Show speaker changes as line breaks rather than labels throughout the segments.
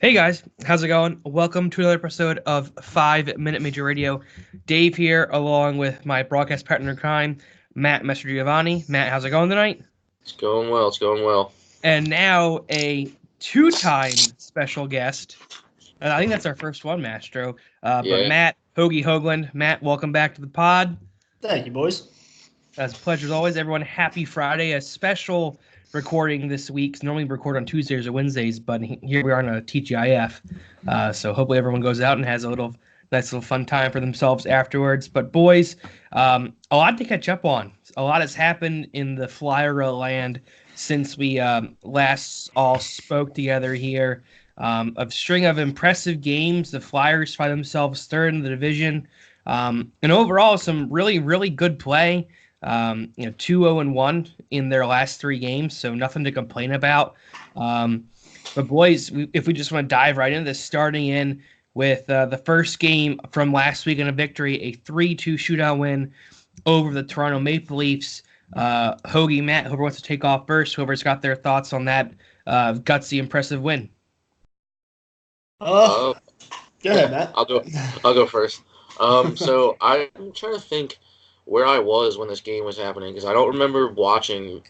Hey guys, how's it going? Welcome to another episode of 5 Minute Major Radio. Dave here, along with my broadcast partner in crime, Matt Mastro Giovanni. Matt, how's it going tonight?
It's going well. It's going well.
And now a two-time special guest. And I think that's our first one, Mastro. But
Yeah.
Matt, Hoagland. Matt, welcome back to the pod.
Thank you, boys.
It's a pleasure as always. Everyone, happy Friday. A special recording this week. Normally we record on Tuesdays or Wednesdays, but here we are on a TGIF. So hopefully everyone goes out and has a nice little fun time for themselves afterwards. But boys, a lot to catch up on. A lot has happened in the Flyer land since we last all spoke together here. A string of impressive games. The Flyers find themselves third in the division. And overall, some really, really good play. 2-0-1 in their last three games, so nothing to complain about. But boys, if we just want to dive right into this, starting in with the first game from last week in a victory, a 3-2 shootout win over the Toronto Maple Leafs. Hoagie, Matt, whoever wants to take off first, whoever's got their thoughts on that gutsy, impressive win.
Go ahead, Matt.
I'll go first. So I'm trying to think where I was when this game was happening because I don't remember watching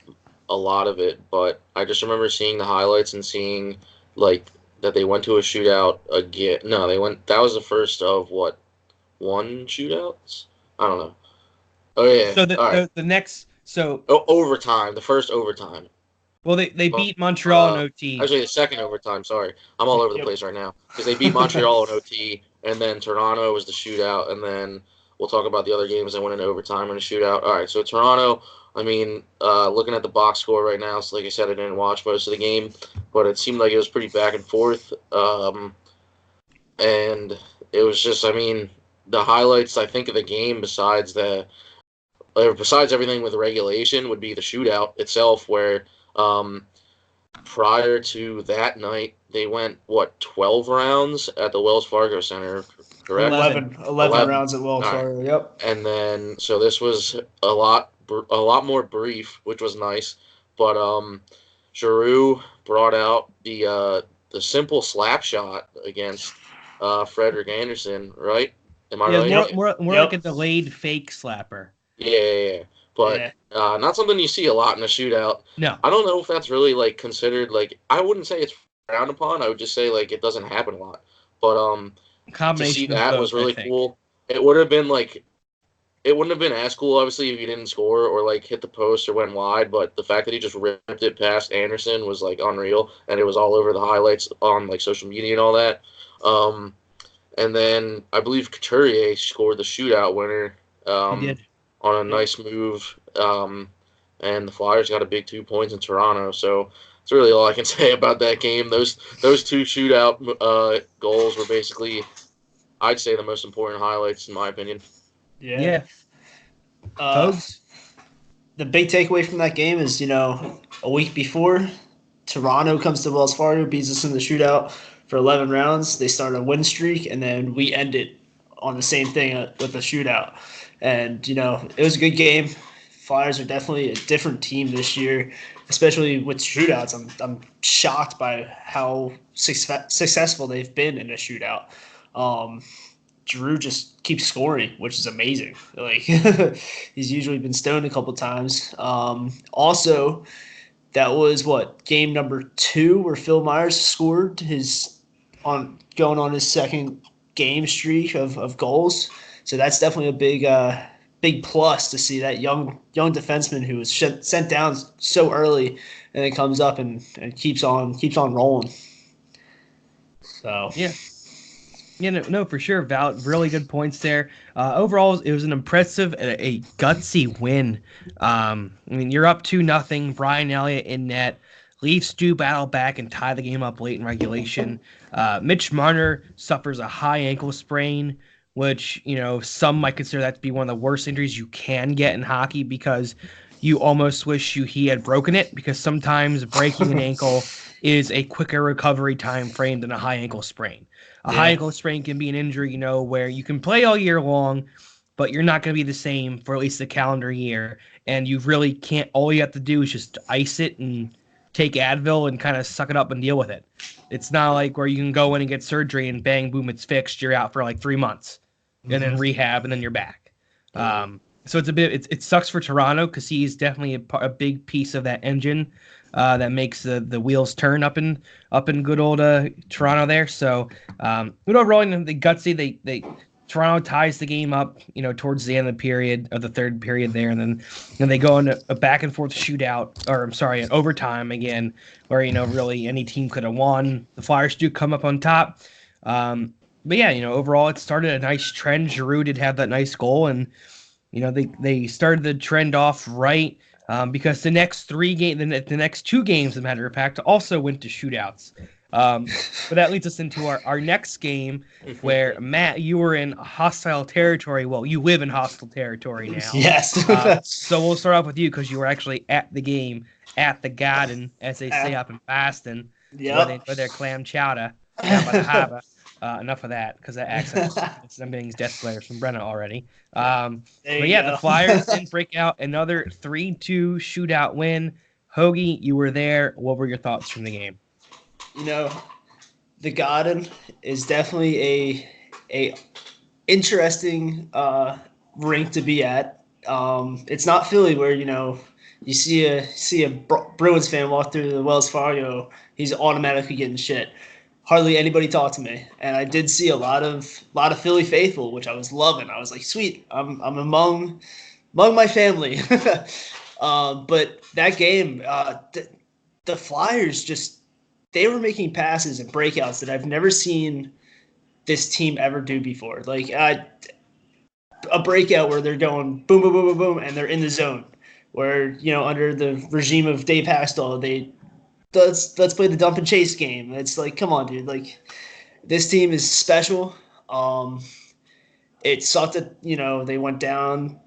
a lot of it, but I just remember seeing the highlights and seeing that they went to a shootout again. No, they went. That was the first of one shootouts? I don't know. Oh yeah.
So
the
next,
overtime, the first overtime.
Well, they beat Montreal in OT.
Actually, the second overtime. Sorry, I'm all over the place right now because they beat Montreal in OT, and then Toronto was the shootout, and then we'll talk about the other games that went into overtime and a shootout. All right, so Toronto. I mean, looking at the box score right now, so like I said, I didn't watch most of the game, but it seemed like it was pretty back and forth, and it was just, I mean, the highlights I think of the game besides everything with regulation would be the shootout itself, where prior to that night, they went, 12 rounds at the Wells Fargo Center, correct?
11 rounds at Wells Fargo,
right.
Yep.
And then, so this was a lot more brief, which was nice. But Giroux brought out the simple slap shot against Frederick Anderson, right? Am I right?
More like a delayed fake slapper.
Yeah. But not something you see a lot in a shootout.
No.
I don't know if that's really considered I wouldn't say it's frowned upon. I would just say it doesn't happen a lot. But to see that was really cool. It would have been it wouldn't have been as cool obviously if you didn't score or hit the post or went wide, but the fact that he just ripped it past Anderson was unreal, and it was all over the highlights on social media and all that. And then I believe Couturier scored the shootout winner.
He did.
On a nice move, and the Flyers got a big 2 points in Toronto. So that's really all I can say about that game. Those two shootout goals were basically, I'd say, the most important highlights in my opinion.
Yeah.
The big takeaway from that game is, a week before, Toronto comes to Wells Fargo, beats us in the shootout for 11 rounds. They start a win streak, and then we end it on the same thing with a shootout. And, it was a good game. Flyers are definitely a different team this year, especially with shootouts. I'm shocked by how successful they've been in a shootout. Giroux just keeps scoring, which is amazing. He's usually been stoned a couple times. Also, that was game number 2 where Phil Myers scored going on his second game streak of goals. So that's definitely a big plus to see that young defenseman who was sent down so early and then comes up and keeps on rolling. So
yeah, no, for sure. Valid, really good points there. Overall, it was an impressive and a gutsy win. I mean, you're up 2-0. Brian Elliott in net. Leafs do battle back and tie the game up late in regulation. Mitch Marner suffers a high ankle sprain, which, some might consider that to be one of the worst injuries you can get in hockey because you almost wish he had broken it, because sometimes breaking an ankle is a quicker recovery time frame than a high ankle sprain. A high ankle sprain can be an injury, where you can play all year long, but you're not going to be the same for at least a calendar year, and you really can't. All you have to do is just ice it and take Advil and kind of suck it up and deal with it. It's not like where you can go in and get surgery and bang, boom, it's fixed. You're out for like 3 months and then rehab and then you're back. So it's a bit, it sucks for Toronto because he's definitely a big piece of that engine that makes the wheels turn up in good old Toronto there. So overall, the gutsy, they Toronto ties the game up, towards the end of the period, of the third period there, and then they go into a back and forth shootout, or I'm sorry, an overtime again, where really any team could have won. The Flyers do come up on top, but yeah, overall it started a nice trend. Giroux did have that nice goal, and they started the trend off right because the next the next 2 games, as a matter of fact, also went to shootouts. But that leads us into our next game where, Matt, you were in hostile territory. Well, you live in hostile territory now.
Yes.
So we'll start off with you because you were actually at the game, at the Garden, as they say up in Boston, where they're clam chowder down by the harbor. Enough of that, because that accent, I'm getting death glares from Brenna already. But yeah, the Flyers did break out another 3-2 shootout win. Hoagie, you were there. What were your thoughts from the game?
The Garden is definitely a interesting rink to be at. It's not Philly where you see a Bruins fan walk through the Wells Fargo, he's automatically getting shit. Hardly anybody talked to me, and I did see a lot of Philly faithful, which I was loving. I was like, sweet, I'm among my family. But that game, the Flyers they were making passes and breakouts that I've never seen this team ever do before. Like a breakout where they're going boom, boom, boom, boom, boom, and they're in the zone. Where under the regime of Dave Haxtell, let's play the dump and chase game. It's like, come on, dude. Like, this team is special. It sucked that they went down.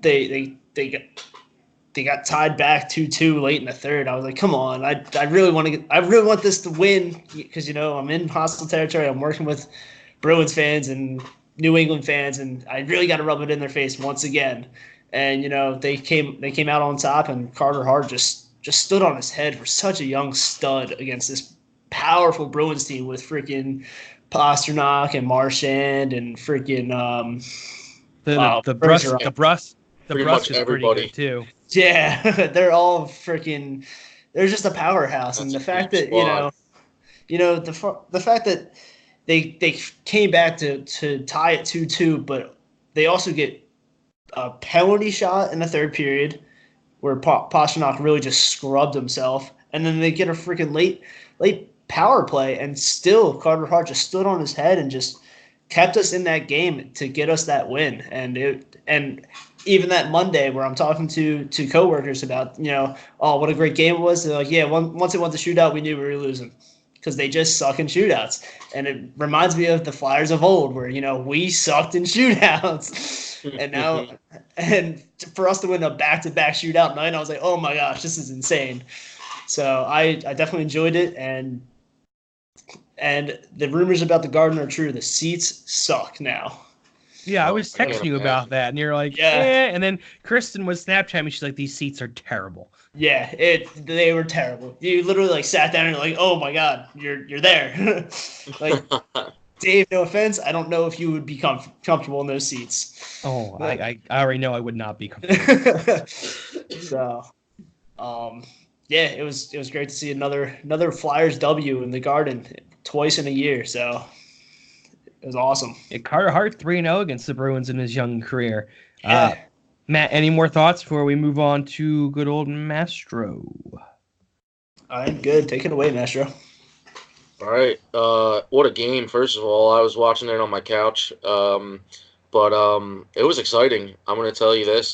They got tied back 2-2 late in the third. I was like, come on. I really want this to win because I'm in hostile territory. I'm working with Bruins fans and New England fans, and I really got to rub it in their face once again. And they came out on top, and Carter Hart just stood on his head for such a young stud against this powerful Bruins team with freaking Pasternak and Marchand and freaking
the Bruss is pretty good too.
Yeah, they're all freaking. They're just a powerhouse, and the fact that the fact that they came back to tie it 2-2, but they also get a penalty shot in the third period where Pasternak really just scrubbed himself, and then they get a freaking late power play, and still Carter Hart just stood on his head and just kept us in that game to get us that win. And even that Monday where I'm talking to coworkers about, oh, what a great game it was. They're like, yeah, once it went to shootout, we knew we were losing because they just suck in shootouts. And it reminds me of the Flyers of old where, we sucked in shootouts. And for us to win a back-to-back shootout night, I was like, oh my gosh, this is insane. So I definitely enjoyed it. And the rumors about the Garden are true. The seats suck now.
Yeah, I was texting you about that, and you're like, yeah. And then Kristen was Snapchatting me. She's like, these seats are terrible.
Yeah, they were terrible. You literally sat down and you're like, oh my god, you're there. Like, Dave, no offense, I don't know if you would be comfortable in those seats.
Oh, I already know I would not be comfortable.
So, yeah, it was great to see another Flyers W in the Garden twice in a year. So. It was awesome.
Yeah, Carter Hart 3-0 against the Bruins in his young career.
Yeah.
Matt, any more thoughts before we move on to good old Mastro?
I'm good. Take it away, Mastro.
All right. What a game, first of all. I was watching it on my couch. But it was exciting. I'm going to tell you this.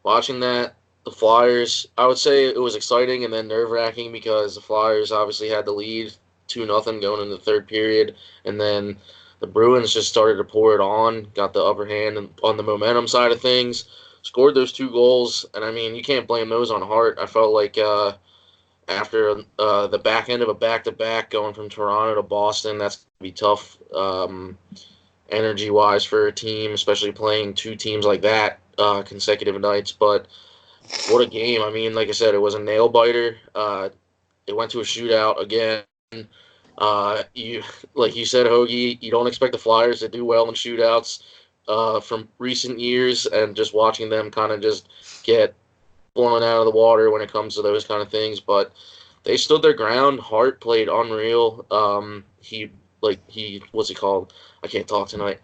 Watching that, the Flyers, I would say it was exciting and then nerve-wracking because the Flyers obviously had the lead 2-0 going into the third period, and then the Bruins just started to pour it on, got the upper hand on the momentum side of things, scored those 2 goals, and I mean, you can't blame those on Hart. I felt like after the back end of a back-to-back going from Toronto to Boston, that's going to be tough energy-wise for a team, especially playing 2 teams like that consecutive nights, but what a game. I mean, like I said, it was a nail-biter. It went to a shootout again. You like you said, Hoagie, you don't expect the Flyers to do well in shootouts from recent years, and just watching them kind of just get blown out of the water when it comes to those kind of things. But they stood their ground. Hart played unreal. What's he called? I can't talk tonight.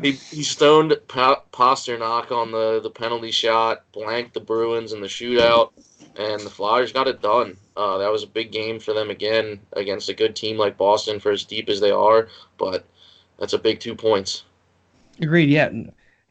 He stoned Pasternak on the penalty shot, blanked the Bruins in the shootout, and the Flyers got it done. That was a big game for them again against a good team like Boston, for as deep as they are. But that's a big 2 points.
Agreed. Yeah.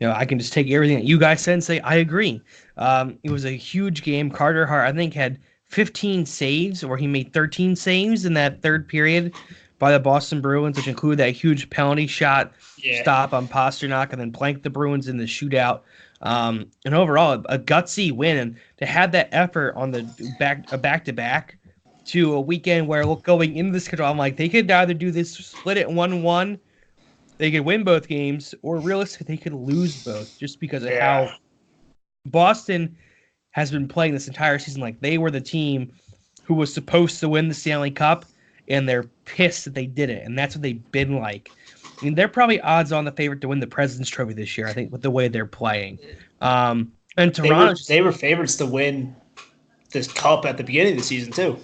I can just take everything that you guys said and say I agree. It was a huge game. Carter Hart, I think, had 15 saves, or he made 13 saves in that third period by the Boston Bruins, which included that huge penalty shot stop on Pasternak, and then blanked the Bruins in the shootout. And overall, a gutsy win. And to have that effort on the back-to-back to a weekend where, going into the schedule, I'm like, they could either do this, split it 1-1, they could win both games, or realistically, they could lose both, just because of how Boston has been playing this entire season. Like, they were the team who was supposed to win the Stanley Cup, and they're pissed that they did it, and that's what they've been like. I mean, they're probably odds-on the favorite to win the President's Trophy this year, I think, with the way they're playing. And Toronto...
They were favorites to win this Cup at the beginning of the season, too.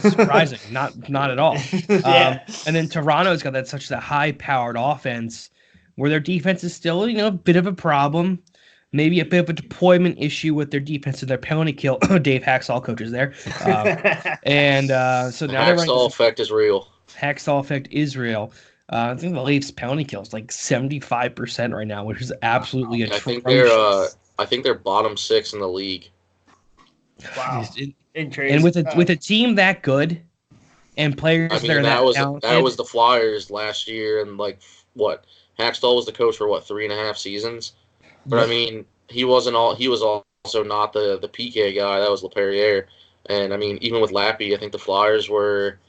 Surprising. Not at all. And then Toronto's got that high-powered offense where their defense is still, a bit of a problem. Maybe a bit of a deployment issue with their defense and their penalty kill. Dave Hacksaw coaches there. So now
the Hacksaw effect is real.
Hacksaw effect is real. I think the Leafs penalty kill is like 75% right now, which is absolutely atrocious.
I think they're bottom 6 in the league.
Wow.
And with a team that good and players that
was the Flyers last year, and Hacksaw was the coach for 3.5 seasons. But I mean, he was also not the PK guy. That was LaPerriere. And I mean, even with Lappy, I think the Flyers were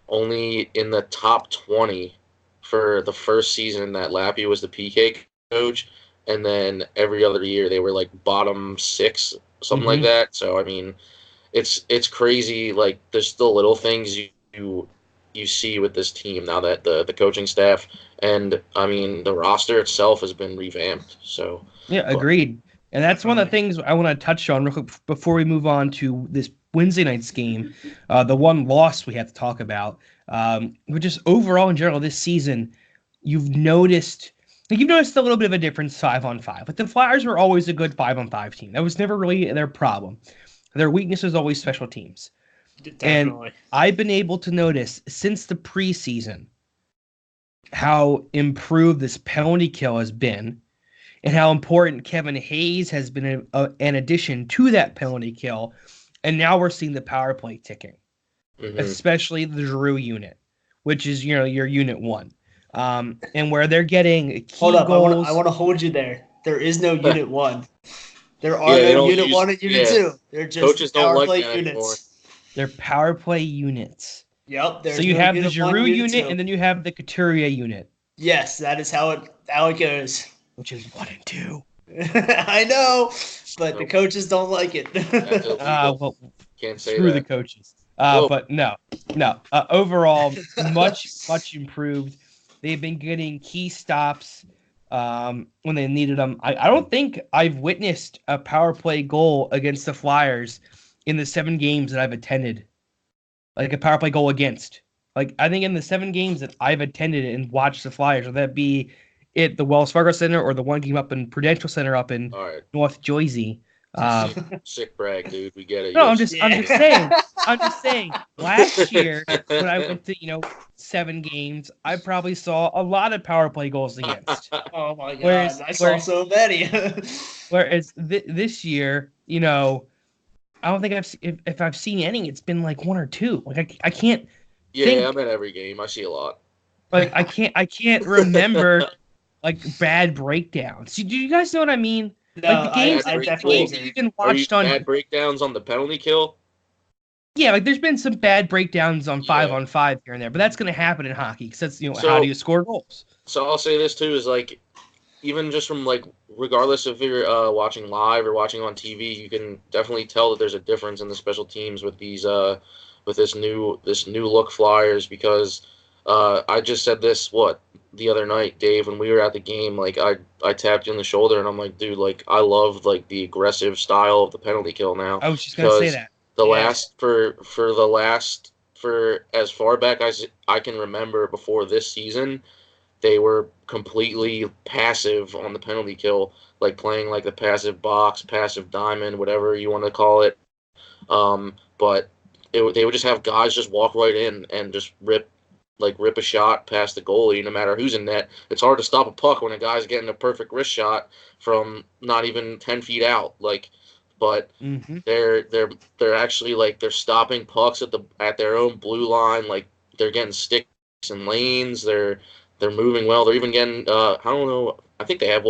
only in the top 20 for the first season that Lappy was the PK coach, and then every other year they were like bottom 6, something like that. So I mean, it's crazy. Like, there's still little things you see with this team now that the coaching staff and I mean the roster itself has been revamped. So
agreed. And that's one of the things I want to touch on real quick before we move on to this Wednesday night's game. The one loss we have to talk about, but just overall in general this season, you've noticed a little bit of a difference 5-on-5. But the Flyers were always a good 5-on-5 team. That was never really their problem. Their weakness was always special teams. Definitely. And I've been able to notice since the preseason how improved this penalty kill has been, and how important Kevin Hayes has been an addition to that penalty kill. And now we're seeing the power play ticking, especially the Giroux unit, which is your unit 1, and where they're getting key goals.
I want to hold you there. There is no unit 1. There are no unit 1 and unit 2. They're just
coaches don't
power play
units.
Anymore.
They're power play units.
Yep.
So you have the Giroux unit, and then you have the Couturier unit.
Yes, that is how it goes.
Which is 1 and 2.
I know, but the coaches don't like it.
Can't say
screw
that.
The coaches. But no. Overall, much improved. They've been getting key stops when they needed them. I don't think I've witnessed a power play goal against the Flyers in the 7 games that I've attended. Like a power play goal against. Like, I think in the 7 games that I've attended and watched the Flyers, whether that be at the Wells Fargo Center or the one game up in Prudential Center up in North Jersey.
Sick brag, dude. We get it.
No, I'm just saying. Last year when I went to 7 games, I probably saw a lot of power play goals against.
Oh my god, I saw so many.
Whereas this year, I don't think if I've seen any, it's been like 1 or 2. Like I can't.
Yeah, I'm at every game. I see a lot.
Like I can't remember like bad breakdowns. Do you guys know what I mean?
No,
like the games
I definitely agree.
Even watched on
bad breakdowns on the penalty kill.
Yeah, like there's been some bad breakdowns on 5-on-5 here and there, but that's going to happen in hockey because that's how do you score goals?
So I'll say this too is like even just from like, regardless if you're watching live or watching on TV, you can definitely tell that there's a difference in the special teams with these with this new look Flyers, because I just said this the other night, Dave, when we were at the game. Like I tapped you on the shoulder and I'm like, dude, like I love like the aggressive style of the penalty kill now.
I was just gonna say that.
For as far back as I can remember before this season, they were completely passive on the penalty kill, like playing like the passive box, passive diamond, whatever you want to call it. But they would just have guys just walk right in and just rip a shot past the goalie, no matter who's in net. It's hard to stop a puck when a guy's getting a perfect wrist shot from not even 10 feet out. But they're actually like they're stopping pucks at their own blue line. Like they're getting sticks and lanes. They're moving well. They're even getting I don't know. I think they have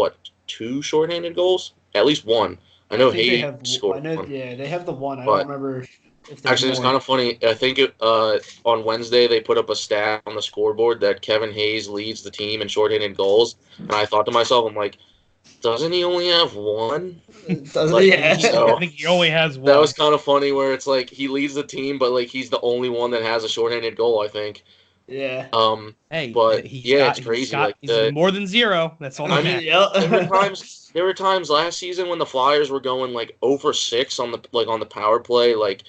2 shorthanded goals, at least one. I know Hoagie scored.
Yeah, they have the one. I don't remember.
Actually, it's kind of funny. I think on Wednesday they put up a stat on the scoreboard that Kevin Hayes leads the team in shorthanded goals, and I thought to myself, I'm like, doesn't he only have one?
Doesn't he? Yeah.
I think he only has one.
That was kind of funny, where it's like he leads the team, but like he's the only one that has a shorthanded goal, I think.
Yeah.
But it's crazy.
He's more than 0. That's all.
I mean, there were times last season when the Flyers were going like 0-for-6 on the power play. Like,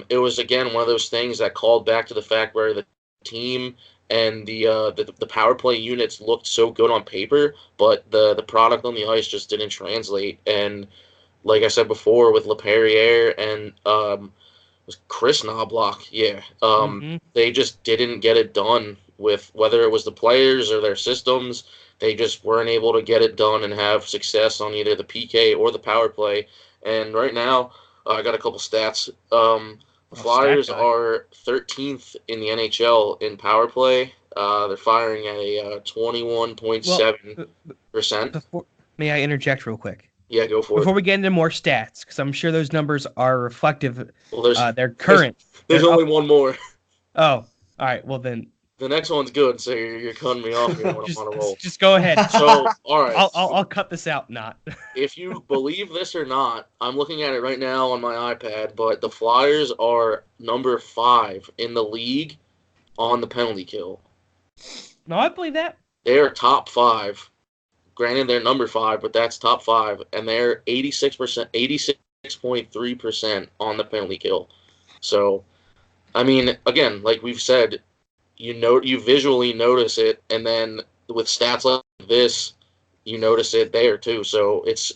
it was again one of those things that called back to the fact where the team and the power play units looked so good on paper, but the product on the ice just didn't translate. And like I said before, with LaPerriere and was Chris Knobloch, they just didn't get it done, with whether it was the players or their systems. They just weren't able to get it done and have success on either the PK or the power play. And right now, I got a couple stats. The Flyers are 13th in the NHL in power play. They're firing at a 21.7%.
May I interject real quick?
Yeah, go for it.
Before we get into more stats, because I'm sure those numbers are reflective. Well, they're current.
There's only one more.
Oh, all right. Well, then.
The next one's good, so you're cutting me off here when I'm on a roll.
Just go ahead.
So, all right.
I'll cut this out, not.
If you believe this or not, I'm looking at it right now on my iPad, but the Flyers are number 5 in the league on the penalty kill.
No, I believe that.
They are top 5. Granted, they're number 5, but that's top 5, and they're 86.3% on the penalty kill. So, I mean, again, like we've said, you visually notice it, and then with stats like this, you notice it there too. So it's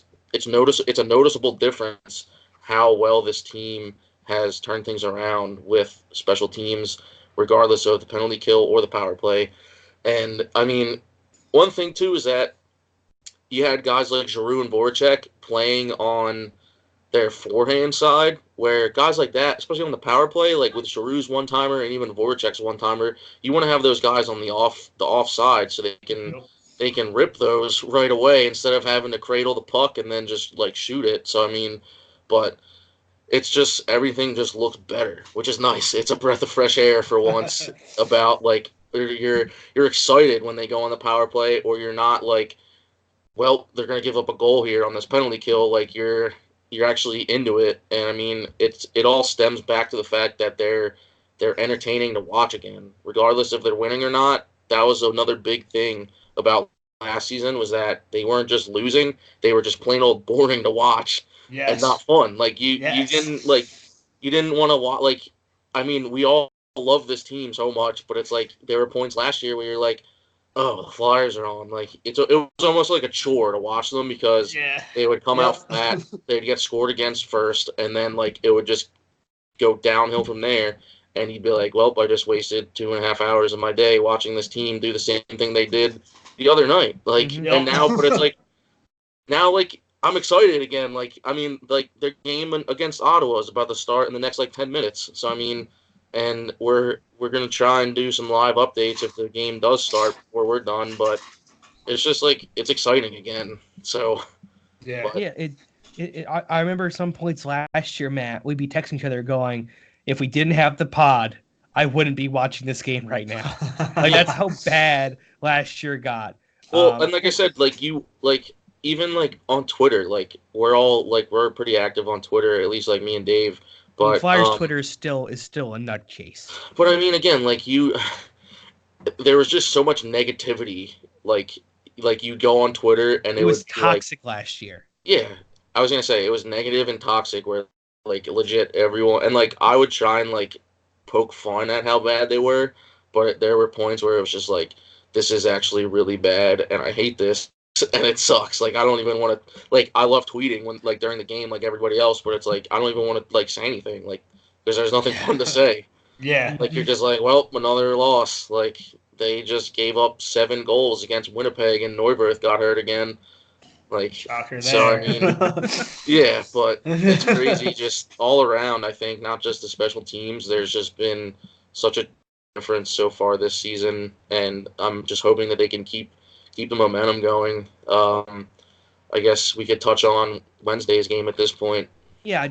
a noticeable difference how well this team has turned things around with special teams, regardless of the penalty kill or the power play. And I mean, one thing too is that you had guys like Giroux and Voracek playing on their forehand side, where guys like that, especially on the power play, like with Giroux's one-timer and even Voracek's one-timer, you want to have those guys on the off side so they can rip those right away instead of having to cradle the puck and then just like shoot it. So I mean, but it's just everything just looks better, which is nice. It's a breath of fresh air for once. About like you're excited when they go on the power play, or you're not like, well, they're gonna give up a goal here on this penalty kill. Like you're actually into it. And I mean, it all stems back to the fact that they're entertaining to watch again, regardless if they're winning or not. That was another big thing about last season, was that they weren't just losing; they were just plain old boring to watch and not fun. Like you didn't want to watch. Like, I mean, we all love this team so much, but it's like there were points last year where you're like, oh, the Flyers are on. Like it was almost like a chore to watch them, because they would come out flat, they'd get scored against first, and then like it would just go downhill from there. And you'd be like, well, I just wasted 2.5 hours of my day watching this team do the same thing they did the other night. Like, and now, but it's like, now, like, I'm excited again. Like, I mean, like, their game against Ottawa is about to start in the next, like, 10 minutes. So, I mean, and we're going to try and do some live updates if the game does start before we're done. But it's just, like, it's exciting again. So,
I remember some points last year, Matt, we'd be texting each other going, if we didn't have the pod, I wouldn't be watching this game right now. Like, that's how bad last year got.
Well, and like I said, even on Twitter, we're pretty active on Twitter, at least me and Dave. But
Flyers Twitter is still a nut chase.
But I mean, again, there was just so much negativity. You go on Twitter and
it was toxic last year.
Yeah, I was gonna say it was negative and toxic, where legit everyone, and I would try and poke fun at how bad they were, but there were points where it was just this is actually really bad, and I hate this, and it sucks. I don't even want to I love tweeting when during the game like everybody else, but it's I don't even want to say anything because there's nothing fun to say.
Yeah.
You're just well, another loss. They just gave up 7 goals against Winnipeg, and Neuwirth got hurt again. So I mean, yeah, but it's crazy just all around. I think not just the special teams. There's just been such a difference so far this season, and I'm just hoping that they can keep the momentum going. I guess we could touch on Wednesday's game at this point.
Yeah,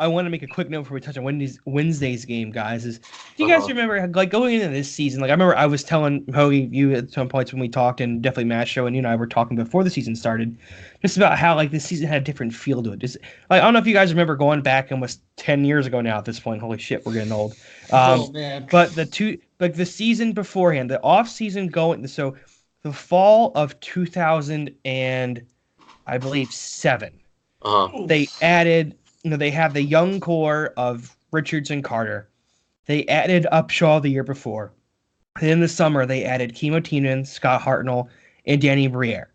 I want to make a quick note before we touch on Wednesday's game, guys. Do you guys remember going into this season? I remember I was telling Hoagie, you at some points when we talked, and definitely Mastro and you and I were talking before the season started, just about how this season had a different feel to it. I don't know if you guys remember going back almost 10 years ago now at this point. Holy shit, we're getting old.
Oh man!
But the season beforehand, the off season so the fall of 2000 and I believe 7, they added. They have the young core of Richards and Carter. They added Upshaw the year before. And in the summer, they added Kimmo Timonen, Scott Hartnell, and Danny Briere.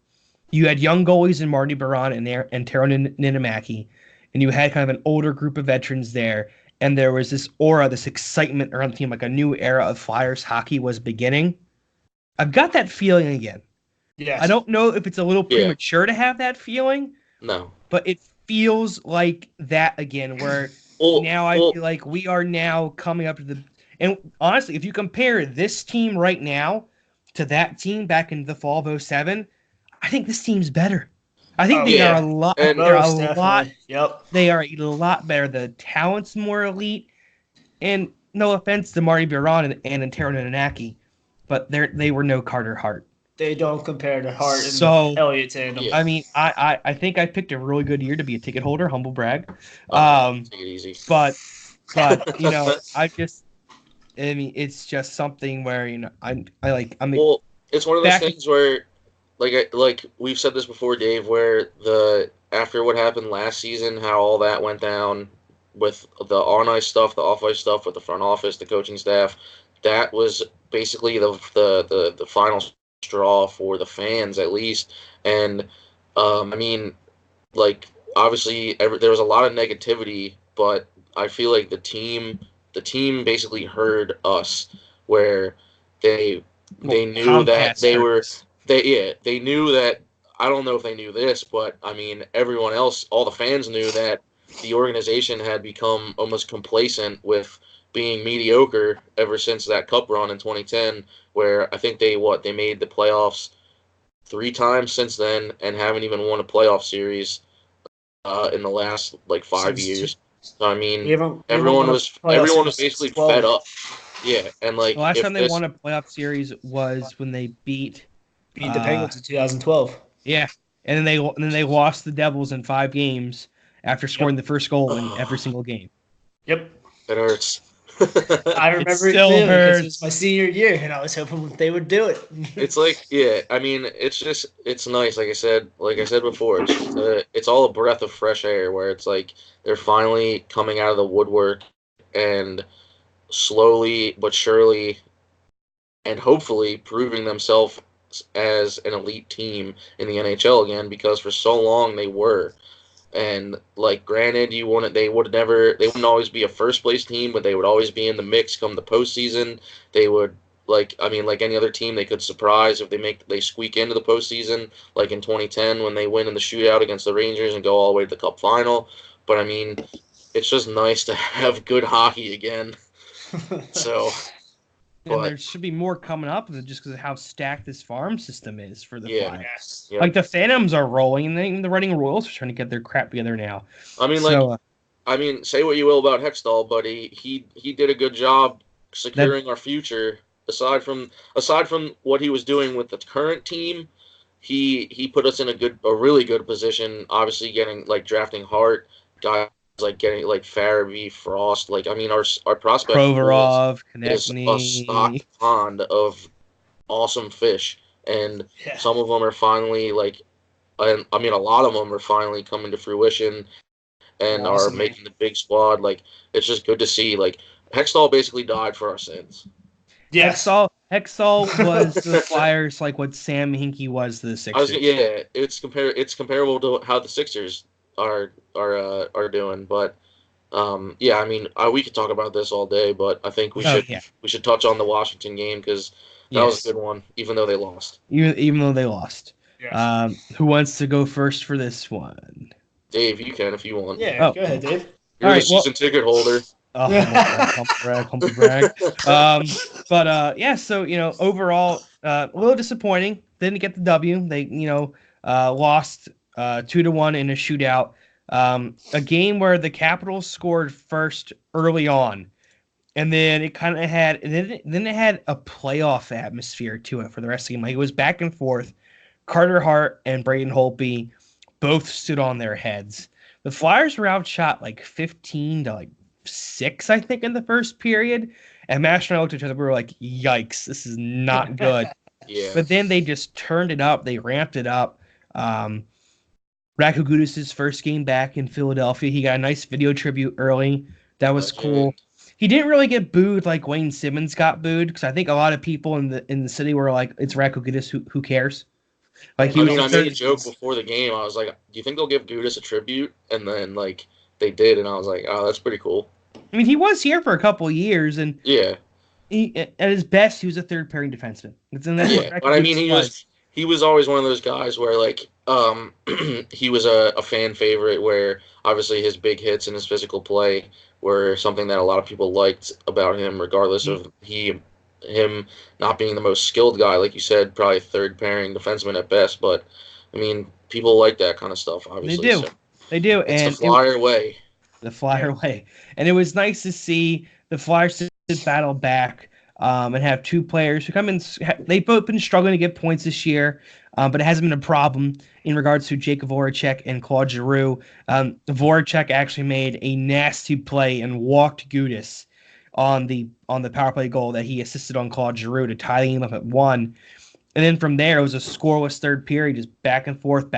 You had young goalies in Marty Baron and Taro Ninimaki, and you had kind of an older group of veterans there. And there was this aura, this excitement around the team, a new era of Flyers hockey was beginning. I've got that feeling again.
Yes.
I don't know if it's a little premature to have that feeling.
No.
But it feels like that again, where I feel like we are now coming up to the... And honestly, if you compare this team right now to that team back in the fall of 2007, I think this team's better. I think they are a lot... They are a lot better. The talent's more elite. And no offense to Marty Biron and Taro Ninimaki, but they were no Carter Hart.
They don't compare to Hart and Elliott tandem.
Yeah. I mean, I think I picked a really good year to be a ticket holder. Humble brag.
Take it easy.
But it's just something where
Well, it's one of those things where, like we've said this before, Dave, where after what happened last season, how all that went down with the on ice stuff, the off ice stuff with the front office, the coaching staff, that was basically the final straw for the fans, at least. And obviously there was a lot of negativity, but I feel like the team basically heard us, where they knew that they knew that. I don't know if they knew this, but I mean, everyone else, all the fans knew that the organization had become almost complacent with being mediocre ever since that cup run in 2010, where I think they made the playoffs 3 times since then and haven't even won a playoff series in the last 5 years. So I mean, everyone was basically fed up. Yeah, and
the last time they won a playoff series was when they beat
the Penguins in 2012.
Yeah, and then they lost the Devils in 5 games after scoring the first goal in every single game.
Yep,
it hurts.
I remember it still too, because it was my senior year, and I was hoping they would do it.
It's I mean, it's nice. Like I said before, it's all a breath of fresh air, where it's they're finally coming out of the woodwork, and slowly but surely, and hopefully proving themselves as an elite team in the NHL again, because for so long they were. And granted, they wouldn't always be a first place team, but they would always be in the mix come the postseason. They would like any other team, they could surprise if they squeak into the postseason, like in 2010 when they win in the shootout against the Rangers and go all the way to the Cup final. But I mean, it's just nice to have good hockey again. So.
And there should be more coming up just because of how stacked this farm system is for the Flyers.
Yeah.
The Phantoms are rolling, and the Reading Royals are trying to get their crap together now.
I mean, say what you will about Hextall, but he did a good job securing our future. Aside from what he was doing with the current team, he put us in a really good position. Obviously, getting like drafting Hart, guys like getting like Farabee, Frost. Like I mean, our prospect
Provorov,
is a stocked pond of awesome fish, and some of them are finally like, I mean, a lot of them are finally coming to fruition and are making the big squad. Like it's just good to see. Like Hextall basically died for our sins.
Yes.
Hextall was the Flyers like what Sam Hinkie was to the Sixers.
It's comparable to how the Sixers are doing, but I mean, we could talk about this all day, but I think we should touch on the Washington game because that was a good one, even though they lost.
Even though they lost. Yes. Who wants to go first for this one?
Dave, you can if you want.
Yeah, go ahead, Dave.
You're the season ticket holder.
Oh, humble brag. So overall, a little disappointing. Didn't get the W. They lost 2-1 in a shootout. A game where the Capitals scored first early on, and then it kind of had a playoff atmosphere to it for the rest of the game. Like it was back and forth. Carter Hart and Braden Holtby both stood on their heads. The Flyers were outshot like 15-6, I think, in the first period. And Mastro and I looked at each other. We were like, "Yikes, this is not good." But then they just turned it up. They ramped it up. Radko Gudas' first game back in Philadelphia. He got a nice video tribute early. That was cool. He didn't really get booed like Wayne Simmons got booed because I think a lot of people in the city were like, "It's Radko Gudas. Who cares?" Like
I made a joke before the game. I was like, "Do you think they'll give Gudas a tribute?" And then like they did, and I was like, "Oh, that's pretty cool."
I mean, he was here for a couple of years, and he, at his best, he was a third pairing defenseman.
But I mean, he was always one of those guys where like he was a fan favorite. Where obviously his big hits and his physical play were something that a lot of people liked about him, regardless of him not being the most skilled guy, like you said, probably third pairing defenseman at best. But I mean, people like that kind of stuff. Obviously,
they do.
It's and the Flyer way.
The Flyer way, and it was nice to see the Flyers battle back and have two players who come in. They've both been struggling to get points this year, but it hasn't been a problem in regards to Jacob Voracek and Claude Giroux. Voracek actually made a nasty play and walked Gudas on the power play goal that he assisted on Claude Giroux to tie the game up at 1. And then from there, it was a scoreless third period, just back and forth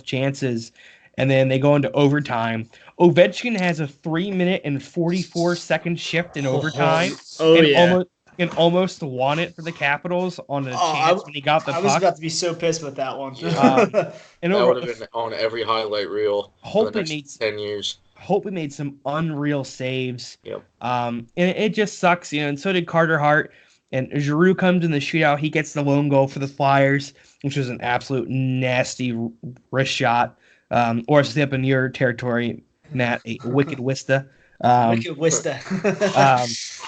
chances. And then they go into overtime. Ovechkin has a 3-minute and 44-second shift in overtime. Almost won it for the Capitals on a chance when he got the puck.
I was about to be so pissed with that one.
And that would have been on every highlight reel for the next 10 years.
Holtby made some unreal saves.
Yep.
And it just sucks, and so did Carter Hart. And Giroux comes in the shootout. He gets the lone goal for the Flyers, which was an absolute nasty wrist shot. Or to stay up in your territory, Matt, a wicked wista.
Wicked wista.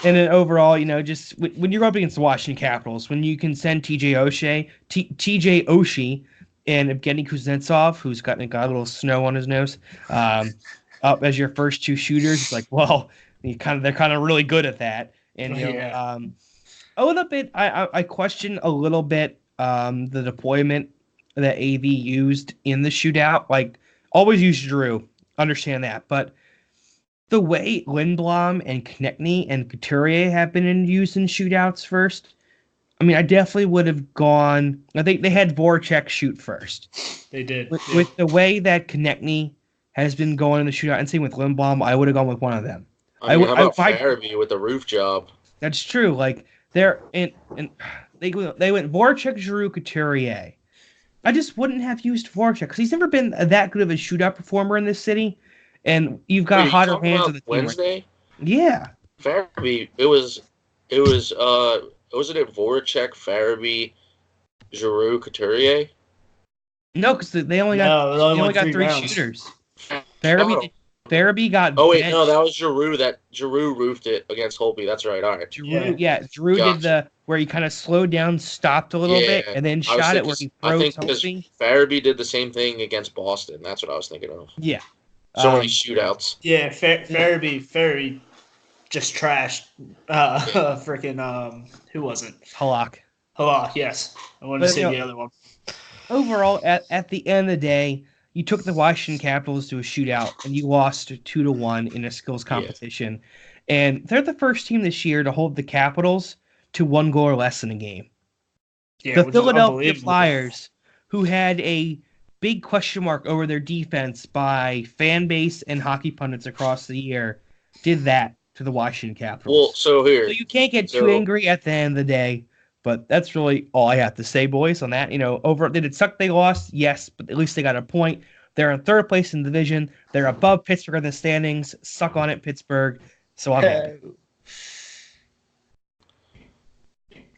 And then overall, just when you're up against the Washington Capitals, when you can send TJ Oshie and Evgeny Kuznetsov, who's got a little snow on his nose, up as your first two shooters, it's like, well, they're kind of really good at that. And a little bit, I question a little bit the deployment that AV used in the shootout. Like, always use Giroux, understand that, but the way Lindblom and Konechny and Couturier have been used in shootouts first, I mean, I definitely would have gone. I think they had Voracek shoot first.
They did.
With the way that Konechny has been going in the shootout, and same with Lindblom, I would have gone with one of them.
How about Farabee with the roof job?
That's true. Like they went Voracek, Giroux, Couturier. I just wouldn't have used Voracek because he's never been that good of a shootout performer in this city. And you've got hotter hands on the team.
Wednesday?
Yeah.
Farabee, wasn't it Voracek, Farabee, Giroux, Couturier?
No, because they only got three shooters. Farabee got.
Oh wait, no, that was Giroux. Giroux roofed it against Holtby. That's right. All right.
Giroux did where he kind of slowed down, stopped a little bit, and then shot it where he froze Holtby.
Farabee did the same thing against Boston. That's what I was thinking of.
Yeah.
So many shootouts.
Yeah, Farabee just trashed. Freaking who was it?
Halak.
Halak, yes. I wanted to say the other one.
overall, at the end of the day, you took the Washington Capitals to a shootout and you lost 2-1 in a skills competition. Yeah. And they're the first team this year to hold the Capitals to 1 goal or less in a game. Yeah, the Philadelphia Flyers, who had a big question mark over their defense by fan base and hockey pundits across the year, did that to the Washington Capitals.
Well, so
you can't get too angry at the end of the day. But that's really all I have to say, boys, on that. Did it suck they lost? Yes, but at least they got a point. They're in third place in the division. They're above Pittsburgh in the standings. Suck on it, Pittsburgh. So I'm happy.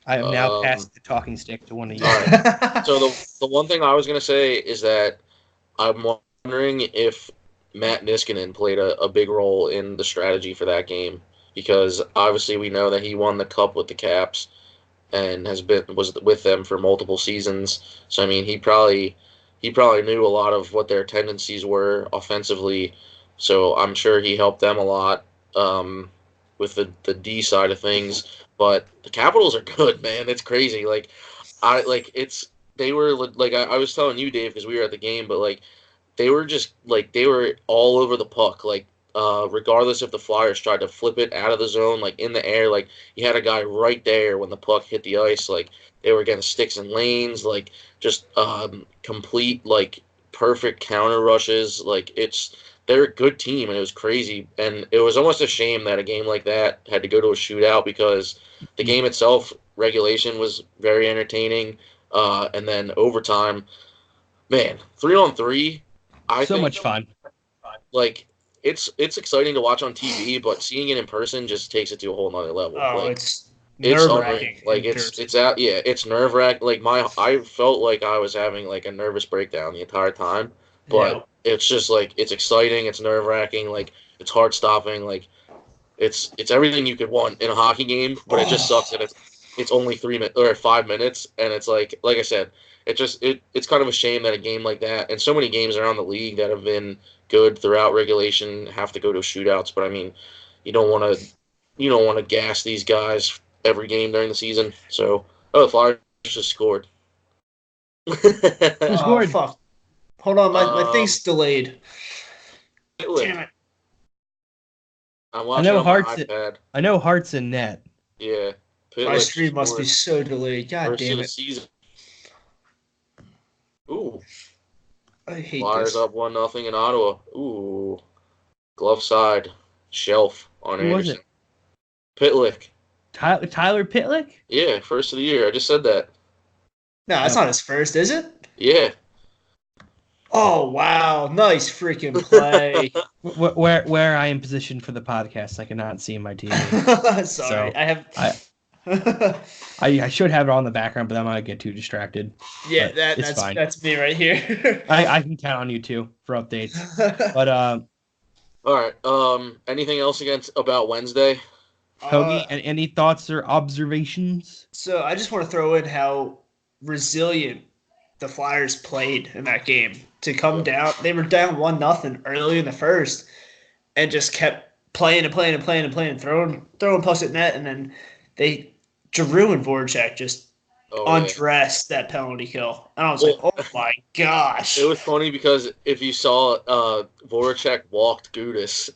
I have now passed the talking stick to one of you.
All right. So the one thing I was going to say is that I'm wondering if Matt Niskanen played a big role in the strategy for that game, because obviously we know that he won the Cup with the Caps and was with them for multiple seasons. So I mean, he probably knew a lot of what their tendencies were offensively. So I'm sure he helped them a lot with the D side of things. But the Capitals are good, man. It's crazy. I was telling you, Dave, because we were at the game, but they were all over the puck. Regardless if the Flyers tried to flip it out of the zone, in the air, you had a guy right there when the puck hit the ice. They were getting sticks and lanes, complete, perfect counter rushes. They're a good team, and it was crazy. And it was almost a shame that a game like that had to go to a shootout, because the game itself, regulation, was very entertaining. And then overtime, man, 3-on-3, I think
much fun.
It's exciting to watch on TV, but seeing it in person just takes it to a whole nother level.
Oh, it's nerve-wracking.
It's nerve-wracking. I felt like I was having a nervous breakdown the entire time, but it's just it's exciting. It's nerve-wracking. It's heart-stopping. It's everything you could want in a hockey game, but it just sucks that it's only 3 minutes or 5 minutes, and it's like I said, it's kind of a shame that a game like that, and so many games around the league that have been good throughout regulation, have to go to shootouts. But I mean, you don't want to gas these guys every game during the season. So, the Flyers just scored.
Who scored?
Fuck. Hold on, my thing's delayed. Damn it!
I know
Hart's in net.
Yeah.
My screen must be so delayed. God damn it!
Season. Ooh.
I hate
Flyers
this.
up 1-0 in Ottawa. Ooh. Glove side. Shelf on
Who
Anderson.
Was it?
Pitlick.
Tyler Pitlick?
Yeah, first of the year. I just said that.
No, that's not his first, is it?
Yeah.
Oh, wow. Nice freaking play.
Where I am positioned for the podcast, I cannot see my TV.
Sorry.
So I should have it on the background, but I might get too distracted.
Yeah, that's fine. That's me right here.
I can count on you too for updates. But
all right. Anything else about Wednesday?
Hoagie, any thoughts or observations?
So I just want to throw in how resilient the Flyers played in that game to come down. They were down 1-0 early in the first, and just kept playing, throwing pucks at net, and then Giroux and Voracek just undressed that penalty kill. And I was like, oh my gosh.
It was funny because if you saw Voracek walked Gudis,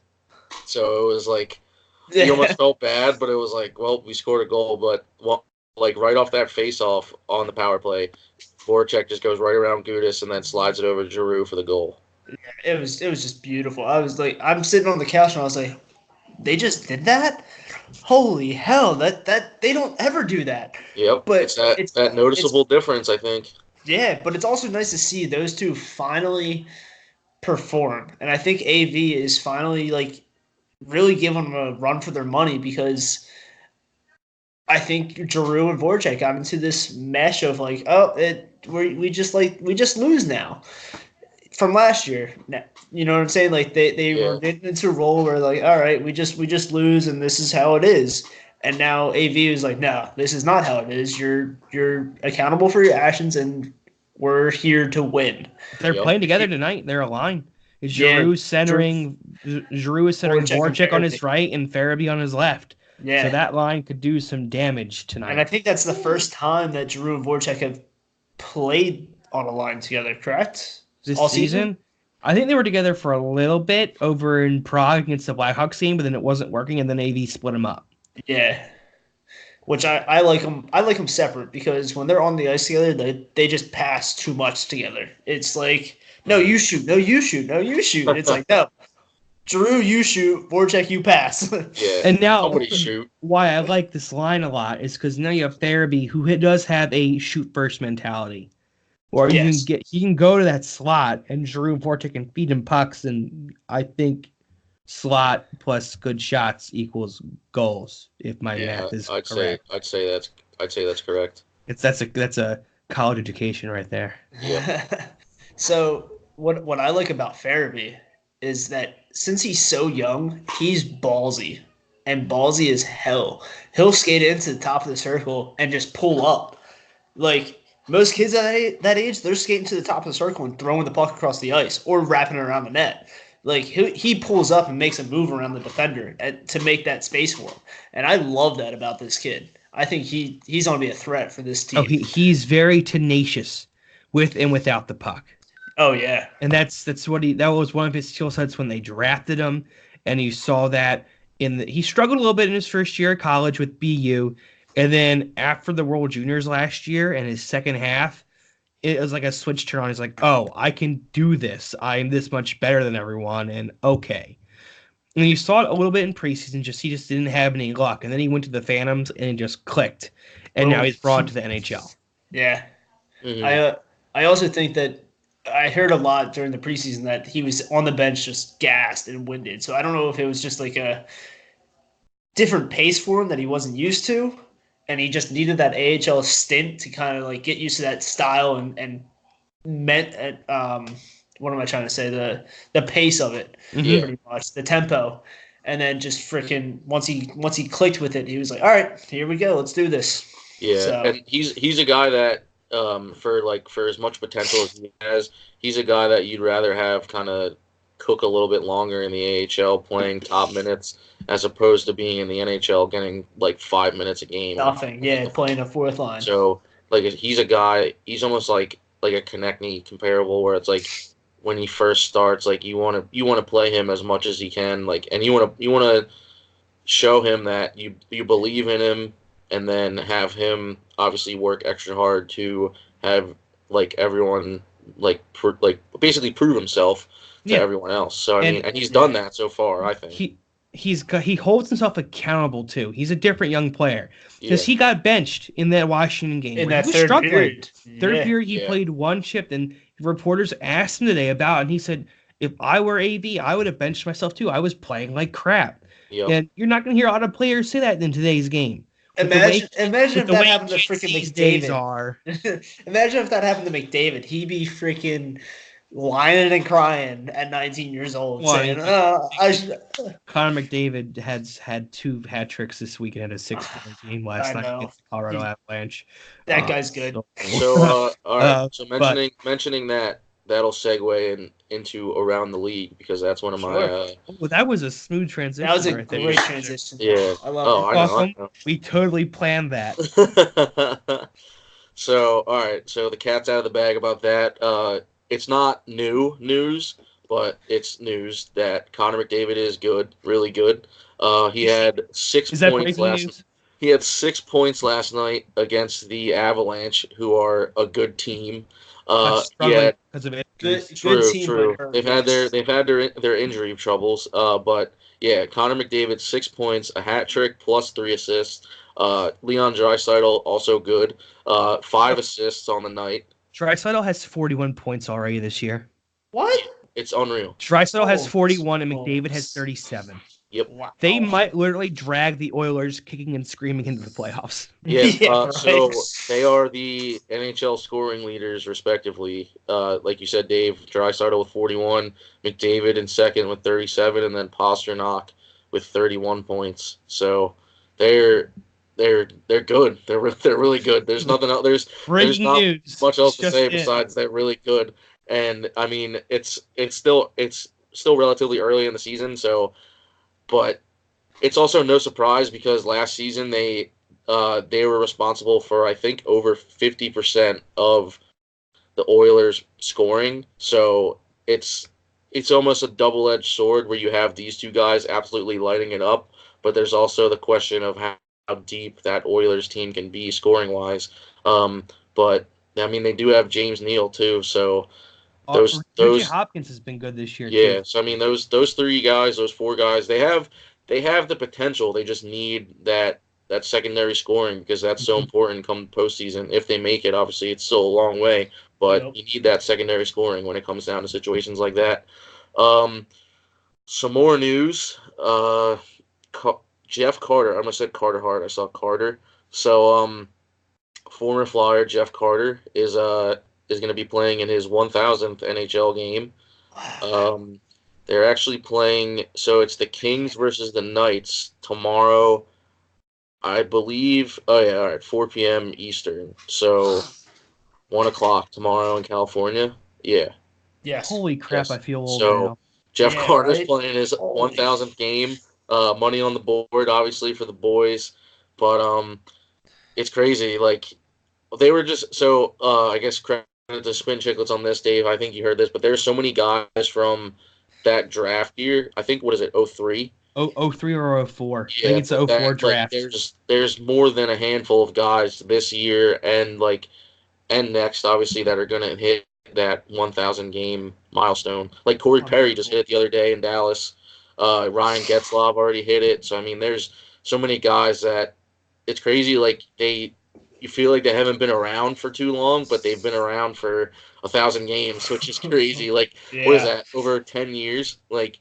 so it was he almost felt bad, but it was we scored a goal, but right off that face-off on the power play, Voracek just goes right around Gudis and then slides it over to Giroux for the goal.
Yeah, it was just beautiful. I was I'm sitting on the couch and I was like, they just did that? Holy hell! That they don't ever do that.
Yep, but it's that noticeable difference, I think.
Yeah, but it's also nice to see those two finally perform, and I think AV is finally really giving them a run for their money, because I think Giroux and Voracek got into this mesh of we just lose now from last year. You know what I'm saying? They were getting into a role where all right, we just lose and this is how it is. And now AV is no, this is not how it is. You're accountable for your actions, and we're here to win.
They're playing together tonight. They're aligned. Giroux is centering Voracek on his right and Farabee on his left. Yeah. So that line could do some damage tonight.
And I think that's the first time that Giroux and Voracek have played on a line together, correct?
This season? I think they were together for a little bit over in Prague against the Blackhawks team, but then it wasn't working, and then AV split them up.
Yeah. Which I like them. I like them separate because when they're on the ice together, they just pass too much together. It's like, no, you shoot, no, you shoot, no, you shoot. It's like, no, Drew, you shoot, Voracek, you pass.
Yeah,
and now
somebody shoot.
Why I like this line a lot is because now you have Farabee, who does have a shoot first mentality, or he can go to that slot, and Drew and Voracek can feed him pucks, and I think slot plus good shots equals goals. If my math is correct,
I'd say that's correct.
That's a college education right there.
Yeah.
So what I like about Farabee is that since he's so young, he's ballsy, and ballsy as hell. He'll skate into the top of the circle and just pull up. Like most kids at that age, they're skating to the top of the circle and throwing the puck across the ice or wrapping it around the net. Like he pulls up and makes a move around the defender to make that space for him, and I love that about this kid. I think he's going to be a threat for this team.
Oh, he's very tenacious with and without the puck.
Oh yeah,
and that was one of his skill sets when they drafted him, and you saw that he struggled a little bit in his first year of college with BU, and then after the World Juniors last year and his second half, it was like a switch turn on. He's like, oh, I can do this. I'm this much better than everyone, and okay. And you saw it a little bit in preseason. He just didn't have any luck, and then he went to the Phantoms and it just clicked, and now he's brought to the NHL.
Yeah, I also think that I heard a lot during the preseason that he was on the bench just gassed and winded. So I don't know if it was just like a different pace for him that he wasn't used to, and he just needed that AHL stint to kind of like get used to that style and what am I trying to say? The pace of it, pretty much the tempo, and then just freaking once he clicked with it, he was like, all right, here we go, let's do this.
Yeah, so. And he's a guy that for as much potential as he has, he's a guy that you'd rather have kind of cook a little bit longer in the AHL playing top minutes as opposed to being in the NHL getting like 5 minutes a game.
Nothing, playing a fourth line.
So like he's a guy, he's almost like a Konechny comparable where it's like when he first starts, like you want to play him as much as he can, like, and you want to show him that you believe in him, and then have him obviously work extra hard to have like everyone basically prove himself to everyone else. So I mean, and he's done that so far. I think
he holds himself accountable too. He's a different young player because he got benched in that Washington game.
In that third period.
Third period, he played one shift, and reporters asked him today about it, and he said, if I were AV, I would have benched myself too. I was playing like crap. Yep. And you're not going to hear a lot of players say that in today's game.
Imagine if that happened to freaking McDavid. Imagine if that happened to McDavid. He'd be freaking whining and crying at 19 years old, saying,
Connor McDavid had 2 hat tricks this week and had a 6-point game last night against the Colorado Avalanche.
That guy's good.
So, all right. So mentioning that, that'll segue into around the league because that's one of my.
Well, that was a smooth transition.
That was a great transition.
Yeah,
I love it.
I know. We totally planned that.
So, all right. So the cat's out of the bag about that. It's not new news, but it's news that Connor McDavid is good, really good. He had 6 points last. He had 6 points last night against the Avalanche, who are a good team.
Because of it.
Good team.
True. They've had their injury troubles. But yeah, Connor McDavid 6 points, a hat trick plus 3 assists. Leon Draisaitl also good. 5 assists on the night.
Draisaitl has 41 points already this year.
What?
It's unreal.
Draisaitl has 41 and McDavid has 37.
Yep.
Wow.
They might literally drag the Oilers kicking and screaming into the playoffs.
Yeah, so they are the NHL scoring leaders, respectively. Like you said, Dave, Draisaitl with 41, McDavid in second with 37, and then Pasternak with 31 points. So they're good. They're really good. There's nothing else. There's not much else to say besides they're really good. And I mean, it's still relatively early in the season, so. But it's also no surprise because last season they were responsible for, I think, over 50% of the Oilers scoring. So it's almost a double-edged sword where you have these two guys absolutely lighting it up, but there's also the question of how deep that Oilers team can be scoring-wise. But I mean, they do have James Neal too, so those
Hopkins has been good this year.
Yeah,
too.
So I mean, those 3 guys, those 4 guys, they have the potential. They just need that secondary scoring because that's so important come postseason. If they make it, obviously it's still a long way, but you need that secondary scoring when it comes down to situations like that. Some more news. Jeff Carter. I almost said Carter Hart. I saw Carter. So former Flyer Jeff Carter is going to be playing in his 1,000th NHL game. They're actually playing. So it's the Kings versus the Knights tomorrow. I believe. Oh yeah, all right, 4 p.m. Eastern. So 1 o'clock tomorrow in California. Yeah.
Yes.
Holy crap! Yes. I feel old
so,
now.
Jeff Carter's playing his 1,000th game. Money on the board, obviously, for the boys. But it's crazy. Like, they were just so. I guess credit to Spin Chicklets on this, Dave. I think you heard this, but there's so many guys from that draft year. I think, what is it, 03?
03 or 04.
Yeah,
I think it's the 04 draft.
Like, there's more than a handful of guys this year and next, obviously, that are gonna hit that 1,000 game milestone. Like Corey Perry just hit it the other day in Dallas. Ryan Getzlaf already hit it. So I mean, there's so many guys that it's crazy. Like you feel like they haven't been around for too long, but they've been around for 1,000 games, which is crazy. Like what is that? Over 10 years? Like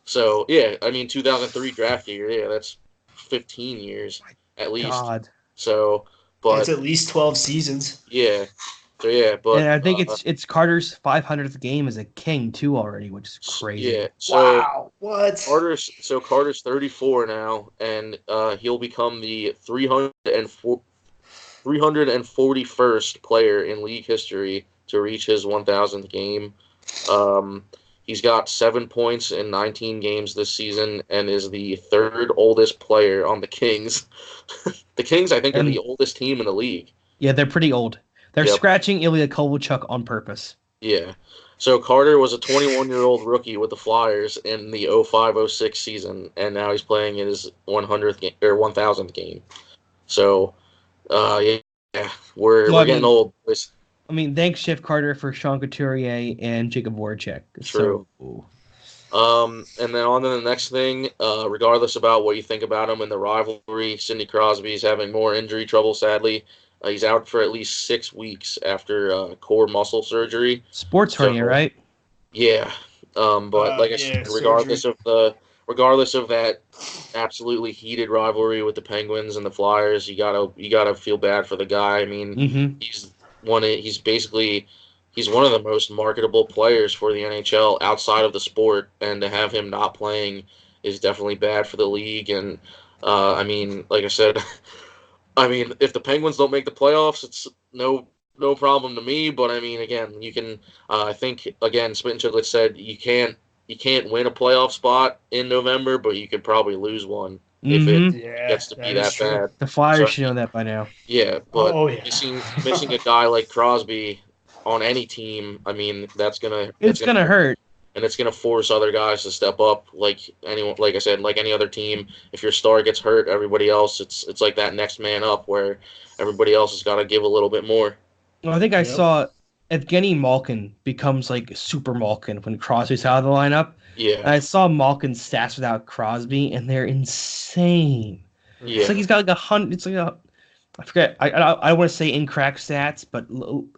so yeah. I mean, 2003 draft year. Yeah, that's 15 years at least.
God.
So, but
it's at least 12 seasons.
Yeah. So yeah, but
and I think it's Carter's 500th game as a King too already, which is crazy.
Yeah. So
wow. What?
Carter's 34 now, and he'll become the 341st player in league history to reach his 1,000th game. He's got 7 points in 19 games this season and is the 3rd oldest player on the Kings. The Kings, I think, are the oldest team in the league.
Yeah, they're pretty old. They're scratching Ilya Kovalchuk on purpose.
Yeah. So Carter was a 21-year-old rookie with the Flyers in the 05-06 season, and now he's playing in his 100th game or 1,000th game. So, we're getting old.
I mean, thanks Jeff Carter for Sean Couturier and Jacob Voracek.
True. And then on to the next thing. Regardless about what you think about him in the rivalry, Sidney Crosby's having more injury trouble. Sadly. He's out for at least 6 weeks after core muscle surgery.
Sports hernia, right?
Yeah. But like I said, regardless of that absolutely heated rivalry with the Penguins and the Flyers, you gotta feel bad for the guy. I mean, he's one of the most marketable players for the NHL outside of the sport, and to have him not playing is definitely bad for the league. And I mean, like I said. I mean, if the Penguins don't make the playoffs, it's no problem to me. But I mean, again, you can. I think again, Spit and Chicklets said you can't win a playoff spot in November, but you could probably lose one if it gets to be that bad.
The Flyers should know that by now.
Yeah, but missing a guy like Crosby on any team, I mean, it's gonna
hurt.
And it's going to force other guys to step up, like I said, like any other team. If your star gets hurt, everybody else, it's like that next man up where everybody else has got to give a little bit more.
Well, I think I saw Evgeny Malkin becomes like Super Malkin when Crosby's out of the lineup.
Yeah.
And I saw Malkin's stats without Crosby, and they're insane. Yeah. It's like he's got like 100. It's like I forget. I want to say incorrect stats, but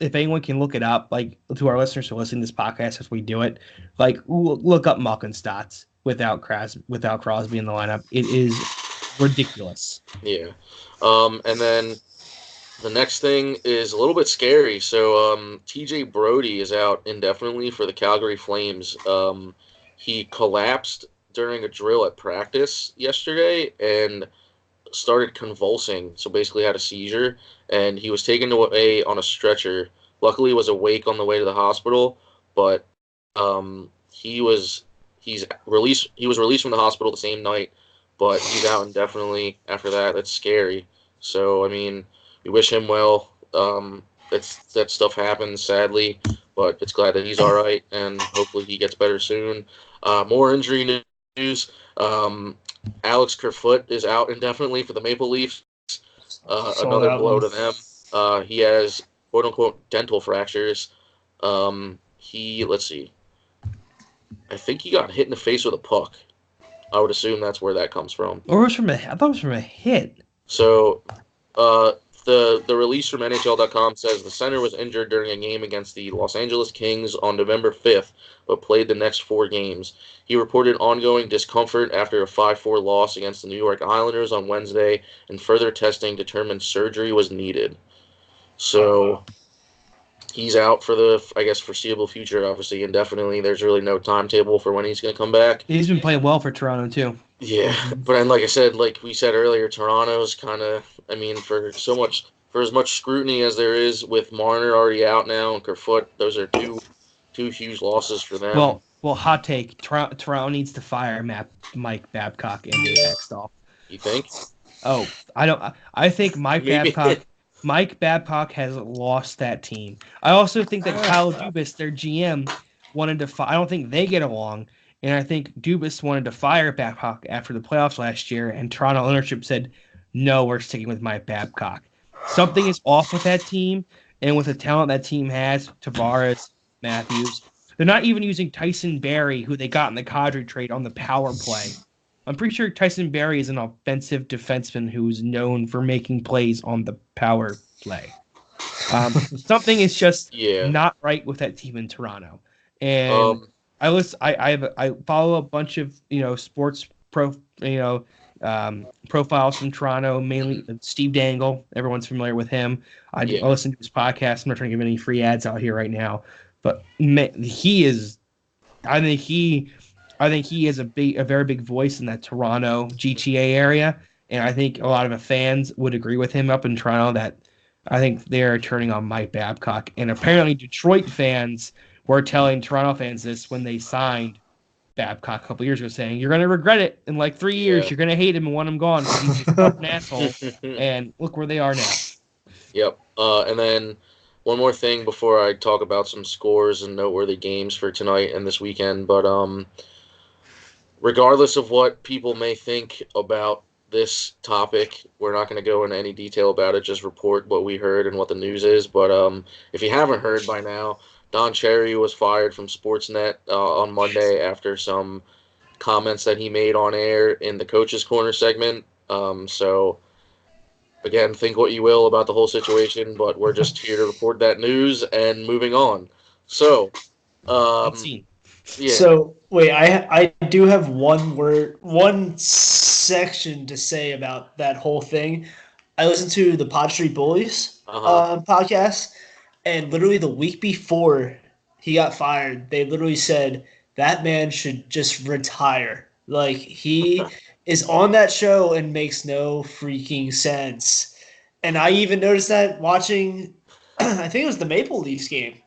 if anyone can look it up, like to our listeners who listen to this podcast as we do it, like look up Malkin's stats without Crosby in the lineup. It is ridiculous.
Yeah. And then the next thing is a little bit scary. So TJ Brody is out indefinitely for the Calgary Flames. He collapsed during a drill at practice yesterday and started convulsing, so basically had a seizure, and he was taken away on a stretcher. Luckily, he was awake on the way to the hospital, but he was released from the hospital the same night, but he's out indefinitely after that. That's scary. So I mean, we wish him well. that stuff happens, sadly, but it's glad that he's all right, and hopefully he gets better soon. More injury news. Alex Kerfoot is out indefinitely for the Maple Leafs. Another blow to them. He has quote-unquote dental fractures. Let's see. I think he got hit in the face with a puck. I would assume that's where that comes from.
Or it was from I thought it was from a hit.
So, the release from NHL.com says the center was injured during a game against the Los Angeles Kings on November 5th, but played the next 4 games. He reported ongoing discomfort after a 5-4 loss against the New York Islanders on Wednesday, and further testing determined surgery was needed. So, he's out for the, I guess, foreseeable future, obviously, indefinitely. There's really no timetable for when he's going to come back.
He's been playing well for Toronto, too.
Yeah, but and like I said, like we said earlier, Toronto's kind of, I mean, for as much scrutiny as there is with Marner already out now and Kerfoot, those are two huge losses for them.
Well, hot take. Toronto needs to fire Mike Babcock and Dave Hextall.
You think?
Oh, I don't. I think Mike Babcock has lost that team. I also think that Kyle Dubas, their GM, wanted to. I don't think they get along, and I think Dubas wanted to fire Babcock after the playoffs last year, and Toronto ownership said, "No, we're sticking with Mike Babcock." Something is off with that team, and with the talent that team has, Tavares, Matthews. They're not even using Tyson Barrie, who they got in the Kadri trade, on the power play. I'm pretty sure Tyson Barrie is an offensive defenseman who's known for making plays on the power play. Something is just not right with that team in Toronto. And I follow a bunch of sports profiles from Toronto, mainly Steve Dangle. Everyone's familiar with him. I listen to his podcast. I'm not trying to give any free ads out here right now. But he is, I think he is a very big voice in that Toronto GTA area, and I think a lot of the fans would agree with him up in Toronto that I think they're turning on Mike Babcock. And apparently Detroit fans were telling Toronto fans this when they signed Babcock a couple years ago, saying, "You're going to regret it in like 3 years. You're going to hate him and want him gone because he's just an asshole." And look where they are now.
Yep. And then one more thing before I talk about some scores and noteworthy games for tonight and this weekend. But regardless of what people may think about this topic, we're not going to go into any detail about it. Just report what we heard and what the news is. But if you haven't heard by now, Don Cherry was fired from Sportsnet on Monday after some comments that he made on air in the Coach's Corner segment. So, again, think what you will about the whole situation, but we're just here to report that news and moving on. So,
So, wait, I do have one section to say about that whole thing. I listened to the Pod Street Bullies podcast, and literally the week before he got fired, they literally said that man should just retire. Like, he is on that show and makes no freaking sense. And I even noticed that watching, I think it was the Maple Leafs game.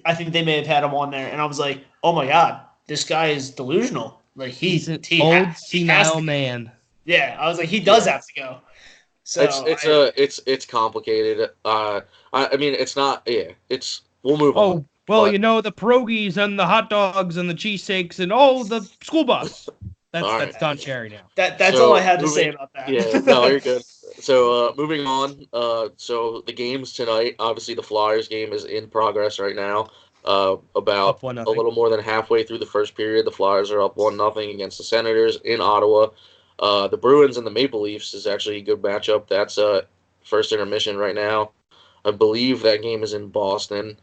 I think they may have had him on there, and I was like, "Oh my God, this guy is delusional! Like
he's an old senile man."
Yeah, I was like, he does have to go. So
it's complicated. I mean, it's not. Yeah, we'll move on.
Oh well, the pierogies and the hot dogs and the cheesesteaks and the school bus. That's Don Cherry now.
That's all I had to say about that.
Yeah, no, you're good. So moving on. So the games tonight. Obviously, the Flyers game is in progress right now. About a little more than halfway through the first period, the Flyers are up 1-0 against the Senators in Ottawa. The Bruins and the Maple Leafs is actually a good matchup. That's first intermission right now. I believe that game is in Boston.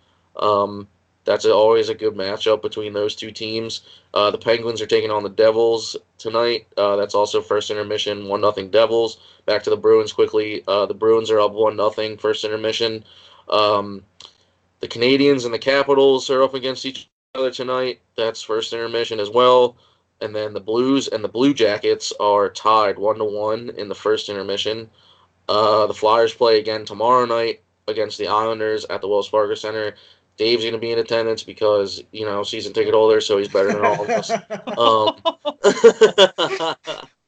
That's always a good matchup between those two teams. The Penguins are taking on the Devils tonight. That's also first intermission, 1-0 Devils. Back to the Bruins quickly. The Bruins are up 1-0 first intermission. The Canadiens and the Capitals are up against each other tonight. That's first intermission as well. And then the Blues and the Blue Jackets are tied 1-1 in the first intermission. The Flyers play again tomorrow night against the Islanders at the Wells Fargo Center. Dave's going to be in attendance because, season ticket holder, so he's better than all of us.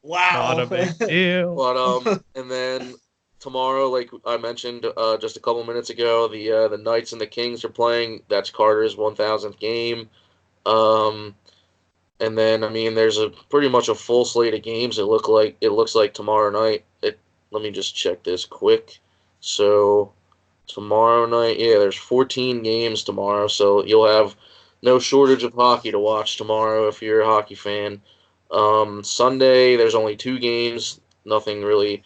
Wow.
Not a big deal.
But, and then tomorrow, like I mentioned just a couple minutes ago, the Knights and the Kings are playing. That's Carter's 1,000th game. And then, I mean, there's pretty much a full slate of games. It looks like tomorrow night. Let me just check this quick. So tomorrow night, yeah, there's 14 games tomorrow. So you'll have no shortage of hockey to watch tomorrow if you're a hockey fan. Sunday, there's only 2 games. Nothing really.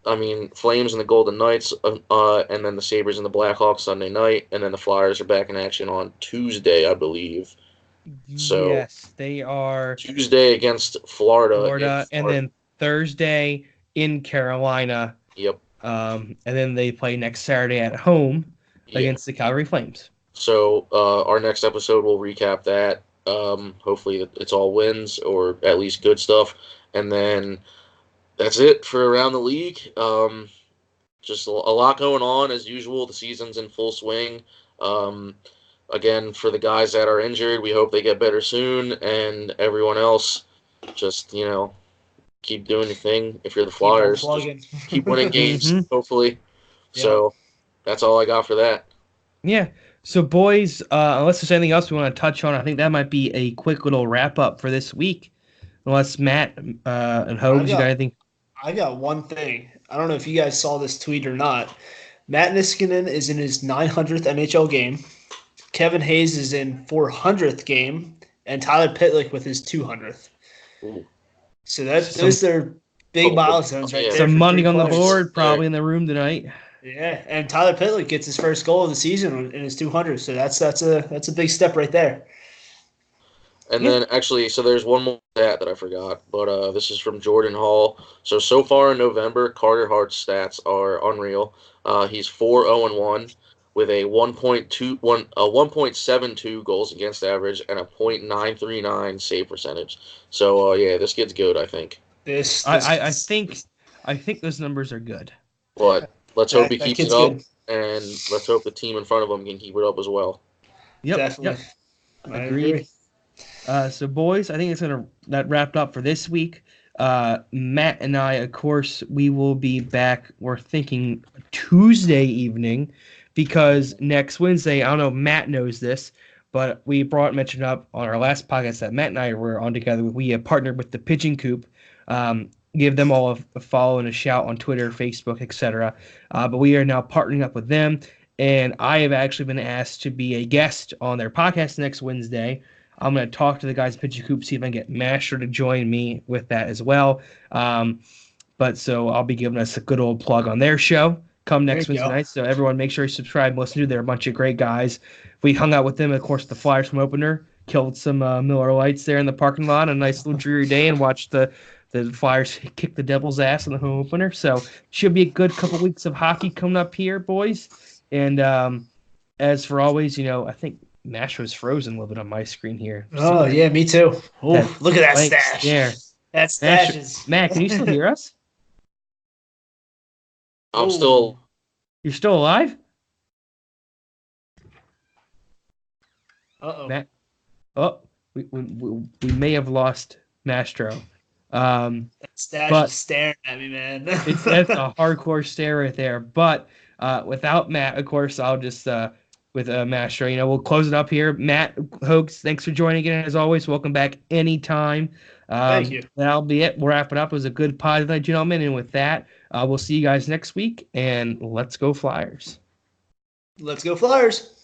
I mean, Flames and the Golden Knights, and then the Sabres and the Blackhawks Sunday night, and then the Flyers are back in action on Tuesday, I believe. So
yes, they are
Tuesday against Florida,
and then Thursday in Carolina.
Yep.
And then they play next Saturday at home against the Calgary Flames.
So our next episode will recap that. Hopefully it's all wins or at least good stuff, and then that's it for around the league. Just a lot going on as usual. The season's in full swing. Again, for the guys that are injured, we hope they get better soon, and everyone else, just keep doing your thing. If you're the Flyers, just keep winning games, hopefully. Yeah. So that's all I got for that.
Yeah. So, boys, unless there's anything else we want to touch on, I think that might be a quick little wrap up for this week. Unless Matt and Hoagie, you got anything?
I got one thing. I don't know if you guys saw this tweet or not. Matt Niskanen is in his 900th NHL game. Kevin Hayes is in 400th game, and Tyler Pitlick with his 200th. Ooh. So those are big milestones right there.
Some money on the board probably in the room tonight.
Yeah, and Tyler Pitlick gets his first goal of the season in his 200th. So that's a big step right there.
And then actually, so there's one more stat that I forgot, but this is from Jordan Hall. So far in November, Carter Hart's stats are unreal. He's 4-0-1 with a 1.72 goals against average and a .939 save percentage. So yeah, this kid's good, I think.
I think those numbers are good.
But let's hope he keeps it up, and let's hope the team in front of him can keep it up as well.
Yep, definitely. Yep. Agreed. So, boys, I think that wrapped up for this week. Matt and I, of course, we will be back. We're thinking Tuesday evening because next Wednesday, I don't know if Matt knows this, but we mentioned up on our last podcast that Matt and I were on together. We have partnered with the Pigeon Coop. Give them all a follow and a shout on Twitter, Facebook, etc. But we are now partnering up with them, and I have actually been asked to be a guest on their podcast next Wednesday. I'm going to talk to the guys at Pigeon Coop, see if I can get Mastro to join me with that as well. But so I'll be giving us a good old plug on their show come next Wednesday night. So everyone make sure you subscribe and listen to. They're a bunch of great guys. We hung out with them. Of course, the Flyers from opener, killed some Miller Lights there in the parking lot. A nice little dreary day, and watched the Flyers kick the Devil's ass in the home opener. So should be a good couple weeks of hockey coming up here, boys. And as for always, I think Mastro's frozen a little bit on my screen here.
Oh, yeah, me too. Oh, look at that stash.
There.
That stash is...
Matt, can you still hear us?
I'm still...
You're still alive?
Uh-oh.
Matt? Oh, we may have lost Mastro.
That stash is staring at me, man.
That's a hardcore stare right there. But without Matt, of course, I'll just... with Mastro, we'll close it up here. Matt, Hoax, thanks for joining again. As always, welcome back anytime.
Thank you.
That'll be it. We'll wrap it up. It was a good pod tonight, gentlemen. And with that, we'll see you guys next week. And let's go Flyers.
Let's go Flyers.